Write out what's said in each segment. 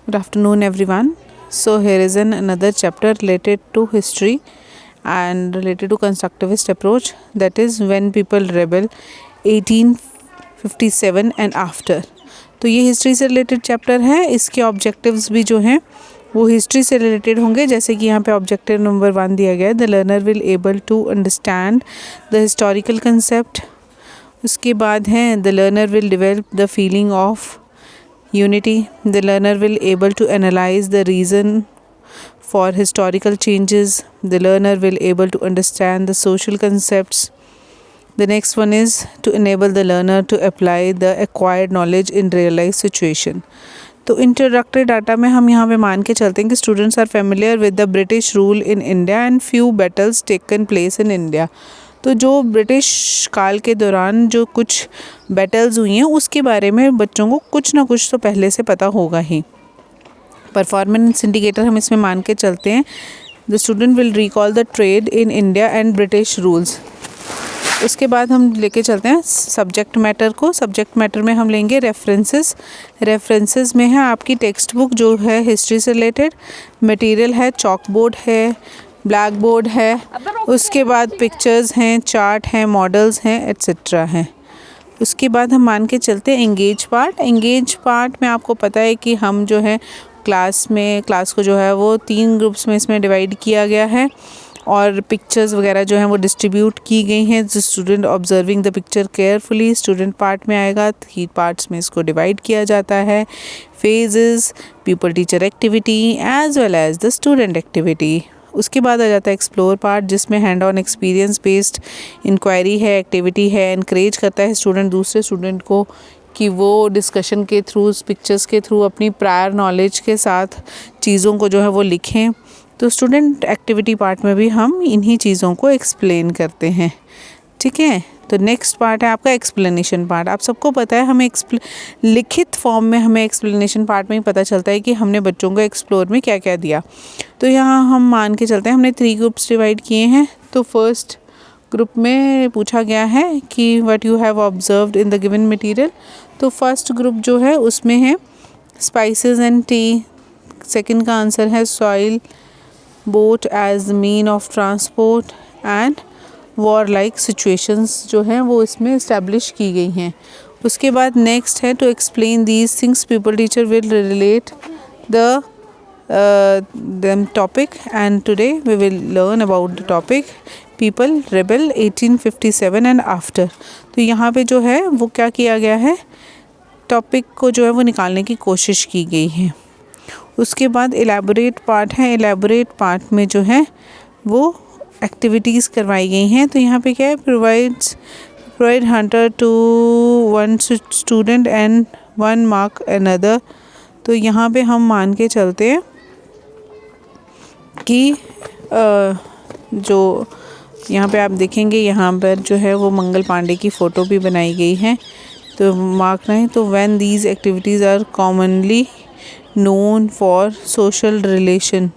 Good afternoon, everyone. So here is another chapter related to history and related to constructivist approach, that is when people rebel 1857 and after. तो ये history से related chapter है. इसके objectives भी जो हैं वो हिस्ट्री से रिलेटेड होंगे. जैसे कि यहाँ पे ऑब्जेक्टिव नंबर 1 दिया गया है, the learner will able to understand the historical concept. उसके बाद है the learner will develop the feeling of unity. The learner will able to analyze the reason for historical changes. The learner will able to understand the social concepts. The next one is to enable the learner to apply the acquired knowledge in real life situation. तो introductory data में हम यहाँ पे मान के चलते हैं कि students are familiar with the British rule in India and few battles taken place in India. तो जो ब्रिटिश काल के दौरान जो कुछ बैटल्स हुई हैं उसके बारे में बच्चों को कुछ ना कुछ तो पहले से पता होगा ही. परफॉर्मेंस इंडिकेटर हम इसमें मान के चलते हैं. The student will recall the trade in India and British rules. उसके बाद हम लेके चलते हैं सब्जेक्ट मैटर को. सब्जेक्ट मैटर में हम लेंगे रेफरेंसेस. रेफरेंसेस में है आपकी टेक्स्ट बुक जो है हिस्ट्री से रिलेटेड, मटेरियल है, चॉक बोर्ड है, ब्लैक बोर्ड है, उसके बाद पिक्चर्स हैं, चार्ट हैं, मॉडल्स हैं, एट्सेट्रा हैं. उसके बाद हम मान के चलते हैं एंगेज पार्ट. एंगेज पार्ट में आपको पता है कि हम जो है क्लास को जो है वो 3 ग्रुप्स में इसमें डिवाइड किया गया है और पिक्चर्स वगैरह जो हैं वो डिस्ट्रीब्यूट की गई हैं. जो student observing the picture carefully student part में आएगा. 3 पार्ट्स में इसको डिवाइड किया जाता है. Phases, pupil teacher activity as well as the student activity. उसके बाद आ जाता है एक्सप्लोर पार्ट जिसमें hand on experience based inquiry है, एक्टिविटी है. एनकरेज करता है स्टूडेंट दूसरे स्टूडेंट को कि वो डिस्कशन के थ्रू, पिक्चर्स के थ्रू अपनी प्रायर नॉलेज के साथ चीज़ों को जो है वो लिखें. तो स्टूडेंट एक्टिविटी पार्ट में भी हम इन्हीं चीज़ों को एक्सप्लेन करते हैं. ठीक है. तो नेक्स्ट पार्ट है आपका एक्सप्लेनेशन पार्ट. आप सबको पता है हमें लिखित फॉर्म में हमें एक्सप्लेनेशन पार्ट में ही पता चलता है कि हमने बच्चों को एक्सप्लोर में क्या क्या दिया. तो यहाँ हम मान के चलते हैं हमने 3 ग्रुप्स डिवाइड किए हैं. तो फर्स्ट ग्रुप में पूछा गया है कि what you have observed in the given material. तो फर्स्ट ग्रुप जो है उसमें है स्पाइसेस एंड टी. सेकंड का आंसर है soil, boat as mean of transport and war like situations जो हैं वो इसमें इस्टेब्लिश की गई हैं. उसके बाद नेक्स्ट है to explain these things pupil teacher will relate the topic and today we will learn about the topic pupil rebel 1857 and after. तो यहाँ पे जो है वो क्या किया गया है, टॉपिक को जो है वो निकालने की कोशिश की गई है. उसके बाद एलैबोरेट पार्ट है. एलैबोरेट पार्ट में जो है वो एक्टिविटीज़ करवाई गई हैं. तो यहाँ पे क्या है, provide hunter to 1 student and 1 mark another. तो यहाँ पे हम मान के चलते हैं कि जो यहाँ पे आप देखेंगे यहाँ पर जो है वो मंगल पांडे की फ़ोटो भी बनाई गई है. तो मार्क नहीं, तो when these activities are commonly known for social relation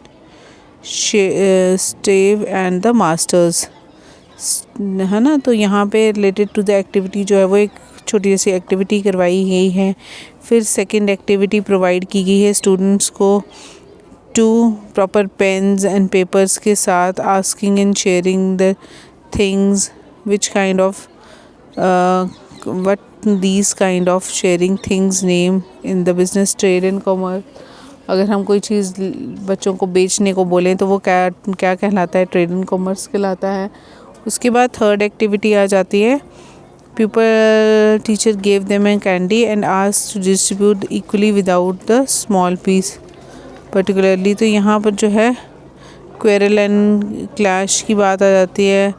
stave and the masters, है ना. तो यहाँ पे रिलेटेड टू द एक्टिविटी जो है वो एक छोटी सी एक्टिविटी करवाई गई है. फिर सेकंड एक्टिविटी प्रोवाइड की गई है स्टूडेंट्स को to proper pens and papers के साथ asking and sharing the things which kind of what these kind of sharing things name in the business trade and commerce. अगर हम कोई चीज़ बच्चों को बेचने को बोलें तो वो क्या कहलाता है, ट्रेड एंड कॉमर्स कहलाता है. उसके बाद थर्ड एक्टिविटी आ जाती है pupil teacher gave them a candy and asked to distribute equally without the small piece particularly. तो यहाँ पर जो है क्वेरल एंड क्लैश की बात आ जाती है.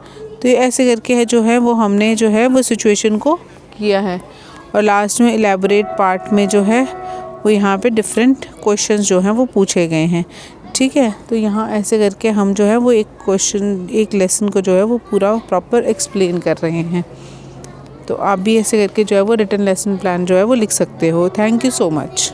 तो ऐसे करके है जो है वो हमने जो है वो सिचुएशन को किया है. और लास्ट में एलैबोरेट पार्ट में जो है वो यहाँ पे डिफरेंट क्वेश्चंस जो हैं वो पूछे गए हैं. ठीक है. तो यहाँ ऐसे करके हम जो है वो एक लेसन को जो है वो पूरा प्रॉपर एक्सप्लेन कर रहे हैं. तो आप भी ऐसे करके जो है वो रिटन लेसन प्लान जो है वो लिख सकते हो. Thank you so much.